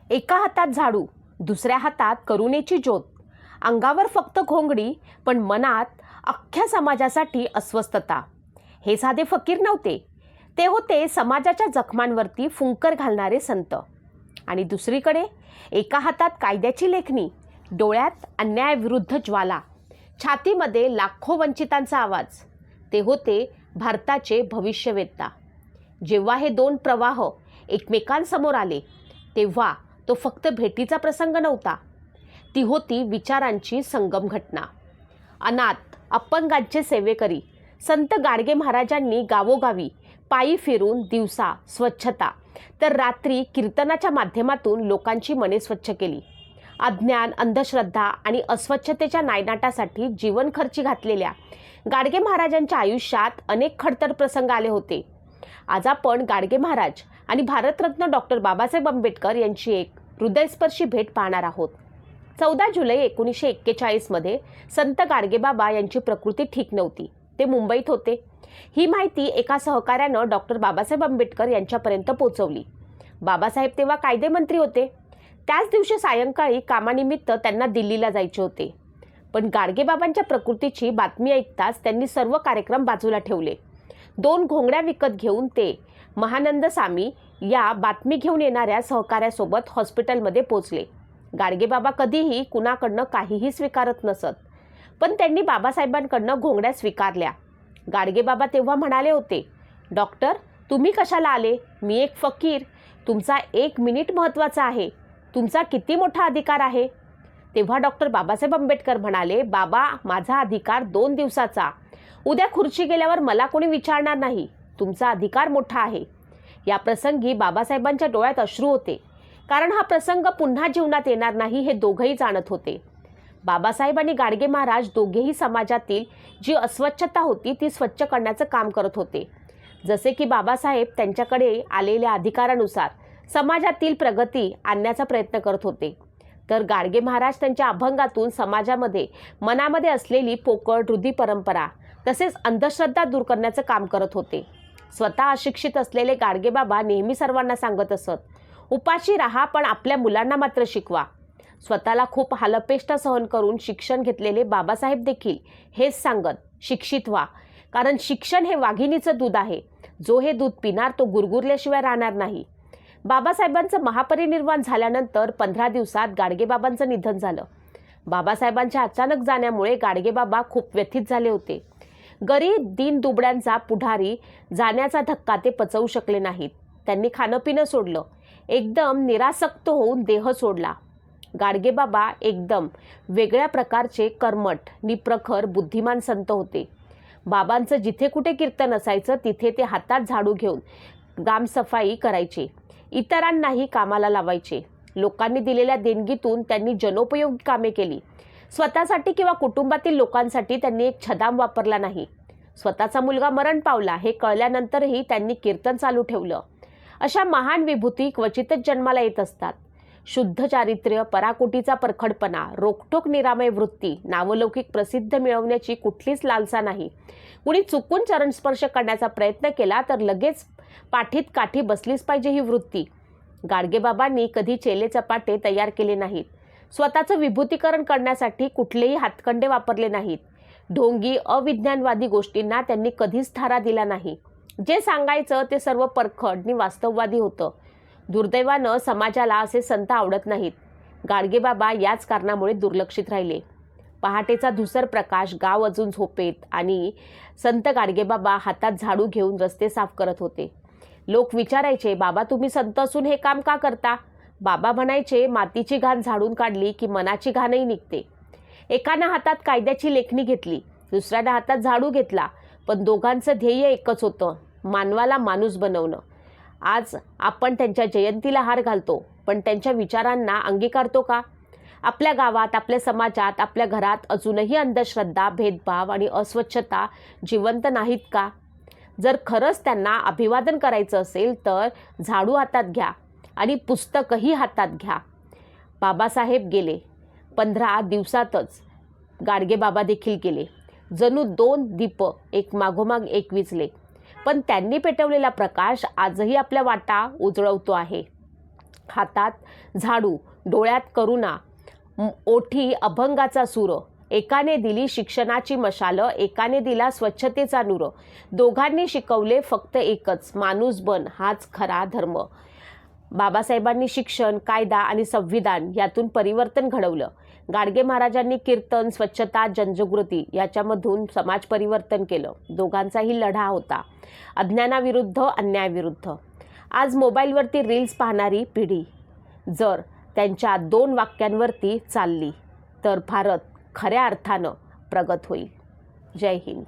एका हातात झाडू, दुसऱ्या हातात करुणेची ज्योत. अंगावर फक्त घोंगडी, पण मनात अख्ख्या समाजासाठी अस्वस्थता. हे साधे फकीर नव्हते, ते होते समाजाच्या जखमांवरती फुंकर घालणारे संत. आणि दुसरीकडे एका हातात कायद्याची लेखणी, डोळ्यात अन्यायाविरुद्ध ज्वाला, छातीमध्ये लाखो वंचितांचा आवाज. ते होते भारताचे भविष्यवेत्ता. जेव्हा हे दोन प्रवाह एकमेकांसमोर आले, तेव्हा तो फक्त भेटीचा प्रसंग नव्हता, ती होती विचारांची संगम घटना. अनाथ अपंगांचे सेवेकरी संत गाडगे महाराजांनी गावोगावी पायी फिरून दिवसा स्वच्छता तर रात्री कीर्तनाच्या माध्यमातून लोकांची मने स्वच्छ केली. अज्ञान, अंधश्रद्धा आणि अस्वच्छतेच्या नायनाटासाठी जीवन खर्ची घातलेल्या गाडगे महाराजांच्या आयुष्यात अनेक खडतर प्रसंग आले होते. आज आपण गाडगे महाराज आणि भारतरत्न डॉक्टर बाबासाहेब आंबेडकर यांची एक हृदयस्पर्शी भेट पाहणार आहोत. 14 जुलै 1941 मध्ये संत गाडगेबाबा यांची प्रकृती ठीक नव्हती. ते मुंबईत होते. ही माहिती एका सहकार्यानं डॉक्टर बाबासाहेब आंबेडकर यांच्यापर्यंत पोहोचवली. बाबासाहेब तेव्हा कायदेमंत्री होते. त्याच दिवशी सायंकाळी कामानिमित्त त्यांना दिल्लीला जायचे होते. पण गाडगेबाबांच्या प्रकृतीची बातमी ऐकताच त्यांनी सर्व कार्यक्रम बाजूला ठेवले. 2 घोंगड्या विकत घेऊन ते महानंद सामी या बातमी घेऊन येणाऱ्या सहकार्यासोबत हॉस्पिटलमध्ये पोचले. गाडगेबाबा कधीही कुणाकडनं काहीही स्वीकारत नसत, पण त्यांनी बाबासाहेबांकडनं घोंगड्या स्वीकारल्या. गाडगेबाबा तेव्हा म्हणाले होते, डॉक्टर, तुम्ही कशाला आले? मी एक फकीर. तुमचा 1 मिनिट महत्त्वाचा आहे. तुमचा किती मोठा अधिकार आहे? तेव्हा डॉक्टर बाबासाहेब आंबेडकर म्हणाले, बाबा, माझा अधिकार 2 दिवसाचा. उद्या खुर्ची गेल्यावर मला कोणी विचारणार नाही. तुमचा अधिकार मोठा आहे. या प्रसंगी बाबासाहेबांच्या डोळ्यात अश्रू होते, कारण हा प्रसंग पुन्हा जीवनात येणार नाही हे दोघंही जाणत होते. बाबासाहेब आणि गाडगे महाराज दोघेही समाजातील जी अस्वच्छता होती ती स्वच्छ करण्याचं काम करत होते. जसे की बाबासाहेब त्यांच्याकडे आलेल्या अधिकारानुसार समाजातील प्रगती आणण्याचा प्रयत्न करत होते, तर गाडगे महाराज त्यांच्या अभंगातून समाजामध्ये मनामध्ये असलेली पोकळ रूढी परंपरा तसेच अंधश्रद्धा दूर करण्याचं काम करत होते. स्वतः अशिक्षित असलेले गाडगेबाबा नेहमी सर्वांना सांगत असत, उपाशी राहा पण आपल्या मुलांना मात्र शिकवा. स्वतःला खूप हालअपेष्टा सहन करून शिक्षण घेतलेले बाबासाहेब देखील हेच सांगत, शिक्षित व्हा, कारण शिक्षण हे वाघिणीचं दूध आहे. जो हे दूध पिणार तो गुरगुरल्याशिवाय राहणार नाही. बाबासाहेबांचं महापरिनिर्वाण झाल्यानंतर 15 दिवसात गाडगेबाबांचं निधन झालं. बाबासाहेबांच्या अचानक जाण्यामुळे गाडगेबाबा खूप व्यथित झाले होते. गरीब दीनदुबळ्यांचा पुढारी जाण्याचा धक्का ते पचवू शकले नाहीत. त्यांनी खाणं पिणं सोडलं. एकदम निरासक्त होऊन देह सोडला. गाडगेबाबा एकदम वेगळ्या प्रकारचे कर्मठ, निप्रखर, बुद्धिमान संत होते. बाबांचं जिथे कुठे कीर्तन असायचं तिथे ते हातात झाडू घेऊन ग्रामसफाई करायचे. इतरांनाही कामाला लावायचे. लोकांनी दिलेल्या देणगीतून त्यांनी जनोपयोगी कामे केली. स्वतःसाठी किंवा कुटुंबातील लोकांसाठी त्यांनी एक छदाम वापरला नाही. स्वतःचा मुलगा मरण पावला हे कळल्यानंतरही त्यांनी कीर्तन चालू ठेवलं. अशा महान विभूती क्वचितच जन्माला येत असतात. शुद्ध चारित्र्य, पराकोटीचा परखडपणा, रोखठोक निरामय वृत्ती, नावलौकिक प्रसिद्ध मिळवण्याची कुठलीच लालसा नाही. कुणी चुकून चरणस्पर्श करण्याचा प्रयत्न केला तर लगेच पाठीत काठी बसलीच पाहिजे ही वृत्ती. गाडगेबाबांनी कधी चेले चपाटे तयार केले नाहीत. स्वतःचं विभूतीकरण करण्यासाठी कुठलेही हातखंडे वापरले नाहीत. ढोंगी अविज्ञानवादी गोष्टींना त्यांनी कधीच थारा दिला नाही. जे सांगायचं ते सर्व परखड आणि वास्तववादी होतं. दुर्दैवानं समाजाला असे संत आवडत नाहीत. गाडगेबाबा याच कारणामुळे दुर्लक्षित राहिले. पहाटेचा धुसर प्रकाश, गाव अजून झोपेत आणि संत गाडगेबाबा हातात झाडू घेऊन रस्ते साफ करत होते. लोक विचारायचे, बाबा, तुम्ही संत असून हे काम का करता? बाबा म्हणायचे, मातीची घाण झाडून काढली की मनाची घाणही निघते. एकानं हातात कायद्याची लेखणी घेतली, दुसऱ्यानं हातात झाडू घेतला, पण दोघांचं ध्येय एकच होतं, मानवाला माणूस बनवणं. आज आपण त्यांच्या जयंतीला हार घालतो, पण त्यांच्या विचारांना अंगीकारतो का? आपल्या गावात, आपल्या समाजात, आपल्या घरात अजूनही अंधश्रद्धा, भेदभाव आणि अस्वच्छता जिवंत नाहीत का? जर खरंच त्यांना अभिवादन करायचं असेल तर झाडू हातात घ्या आणि पुस्तकही हातात घ्या. बाबासाहेब गेले. 15 दिवसातच गाडगेबाबा देखील गेले. जणू 2 दीप एक मागोमाग एक विझले. पण त्यांनी पेटवलेला प्रकाश आजही आपल्या वाटा उजळवतो आहे. हातात झाडू, डोळ्यात करुणा, ओठी अभंगाचा सूर. एकाने दिली शिक्षणाची मशाल, एकाने दिला स्वच्छतेचा नूर. दोघांनी शिकवले फक्त एकच, माणूस बन हाच खरा धर्म. बाबासाहेबांनी शिक्षण, कायदा आणि संविधान यातून परिवर्तन घडवलं. गाडगे महाराजांनी कीर्तन, स्वच्छता, जनजागृती याच्यामधून समाज परिवर्तन केलं. दोघांचाही लढा होता, अज्ञानाविरुद्ध, अन्यायाविरुद्ध. आज मोबाईलवरती रील्स पाहणारी पिढी जर त्यांच्या 2 वाक्यांवरती चालली तर भारत खऱ्या अर्थानं प्रगत होईल. जय हिंद.